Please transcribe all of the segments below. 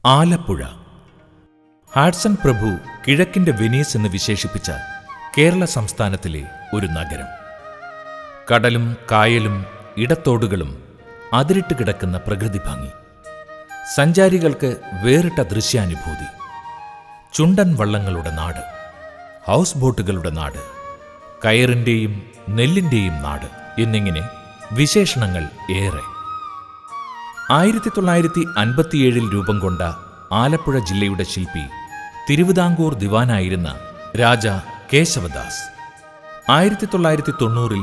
Alappuzha. Hudson പ്രഭു കിഴക്കിന്റെ Venice എന്ന് വിശേഷിപ്പിച്ച കേരള സംസ്ഥാനത്തിലെ ഒരു നഗരം. കടലും കായലും ഇടത്തോടുകളും അതിരിട്ട് കിടക്കുന്ന പ്രകൃതി ഭംഗി, സഞ്ചാരികൾക്ക് വേറിട്ട ദൃശ്യാനുഭൂതി, ചുണ്ടൻ വള്ളങ്ങളുടെ നാട്, ഹൗസ് ബോട്ടുകളുടെ നാട്, കയറിൻ്റെയും നെല്ലിൻ്റെയും നാട് എന്നിങ്ങനെ വിശേഷണങ്ങൾ ഏറെ. 1957 രൂപം കൊണ്ട ആലപ്പുഴ ജില്ലയുടെ ശില്പി തിരുവിതാംകൂർ ദിവാനായിരുന്ന രാജ കേശവദാസ് 1990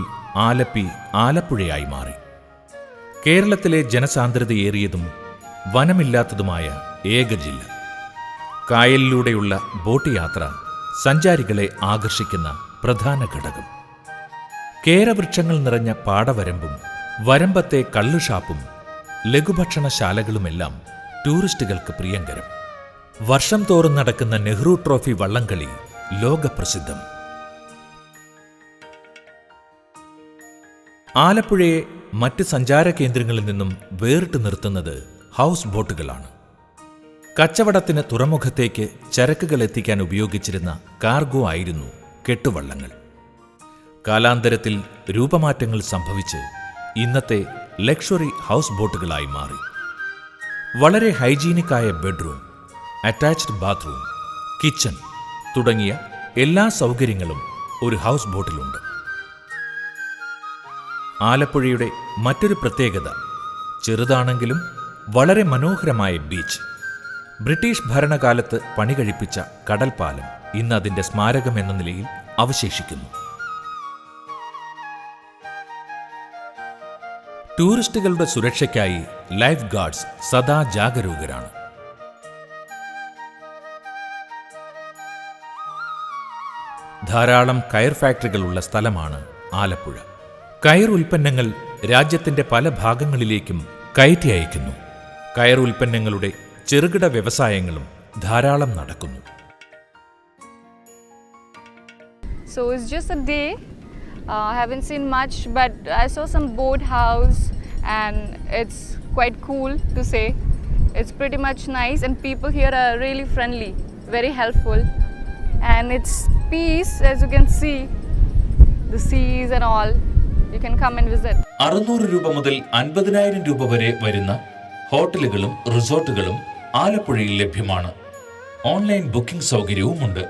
ആലപ്പി ആലപ്പുഴയായി മാറി. കേരളത്തിലെ ജനസാന്ദ്രതയേറിയതും വനമില്ലാത്തതുമായ ഏക ജില്ല. കായലിലൂടെയുള്ള ബോട്ട് യാത്ര സഞ്ചാരികളെ ആകർഷിക്കുന്ന പ്രധാന ഘടകം. കേരവൃക്ഷങ്ങൾ നിറഞ്ഞ പാടവരമ്പും വരമ്പത്തെ കള്ളുഷാപ്പും ലഘുഭക്ഷണശാലകളുമെല്ലാം ടൂറിസ്റ്റുകൾക്ക് പ്രിയങ്കരം. വർഷം തോറും നടക്കുന്ന നെഹ്റു ട്രോഫി വള്ളംകളി ലോകപ്രസിദ്ധം. ആലപ്പുഴയെ മറ്റ് സഞ്ചാര കേന്ദ്രങ്ങളിൽ നിന്നും വേറിട്ട് നിർത്തുന്നത് ഹൗസ് ബോട്ടുകളാണ്. കച്ചവടത്തിന് തുറമുഖത്തേക്ക് ചരക്കുകൾ എത്തിക്കാൻ ഉപയോഗിച്ചിരുന്ന കാർഗോ ആയിരുന്നു കെട്ടുവള്ളങ്ങൾ. കാലാന്തരത്തിൽ രൂപമാറ്റങ്ങൾ സംഭവിച്ച് ഇന്നത്തെ ലക്ഷറി ഹൗസ് ബോട്ടുകളായി മാറി. വളരെ ഹൈജീനിക്കായ ബെഡ്റൂം, അറ്റാച്ച്ഡ് ബാത്റൂം, കിച്ചൺ തുടങ്ങിയ എല്ലാ സൗകര്യങ്ങളും ഒരു ഹൗസ് ബോട്ടിലുണ്ട്. ആലപ്പുഴയുടെ മറ്റൊരു പ്രത്യേകത, ചെറുതാണെങ്കിലും വളരെ മനോഹരമായ ബീച്ച്. ബ്രിട്ടീഷ് ഭരണകാലത്ത് പണികഴിപ്പിച്ച കടൽപ്പാലം ഇന്ന് അതിൻ്റെ സ്മാരകം എന്ന നിലയിൽ അവശേഷിക്കുന്നു. ടൂറിസ്റ്റുകളുടെ സുരക്ഷയ്ക്കായി ലൈഫ് ഗാർഡ്സ് സദാ ജാഗരൂകരാണ്. ധാരാളം കയർ ഫാക്ടറികളുള്ള സ്ഥലമാണ് ആലപ്പുഴ. കയർ ഉൽപ്പന്നങ്ങൾ രാജ്യത്തിന്റെ പല ഭാഗങ്ങളിലേക്കും കയറ്റി അയക്കുന്നു. കയർ ഉൽപ്പന്നങ്ങളുടെ ചെറുകിട വ്യവസായങ്ങളും ധാരാളം നടക്കുന്നു. So it's just a day. I haven't seen much, but I saw some boat house and it's quite cool to say. It's pretty much nice and people here are really friendly, very helpful, and it's peace, as you can see, the seas and all. You can come and visit. 600 രൂപ മുതൽ 50,000 രൂപ വരെ വരുന്ന ഹോട്ടലുകളും റിസോർട്ടുകളും ആലപ്പുഴയിൽ ലഭ്യമാണ്. Online booking സൗകര്യവുമുണ്ട്.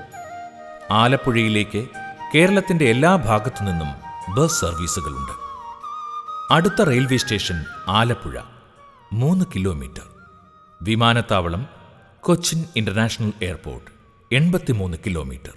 ആലപ്പുഴയിലേക്ക് കേരളത്തിന്റെ എല്ലാ ഭാഗത്തു നിന്നും ബസ് സർവീസുകളുണ്ട്. അടുത്ത റെയിൽവേ സ്റ്റേഷൻ ആലപ്പുഴ 3 കിലോമീറ്റർ. വിമാനത്താവളം കൊച്ചിൻ ഇന്റർനാഷണൽ എയർപോർട്ട് 83 കിലോമീറ്റർ.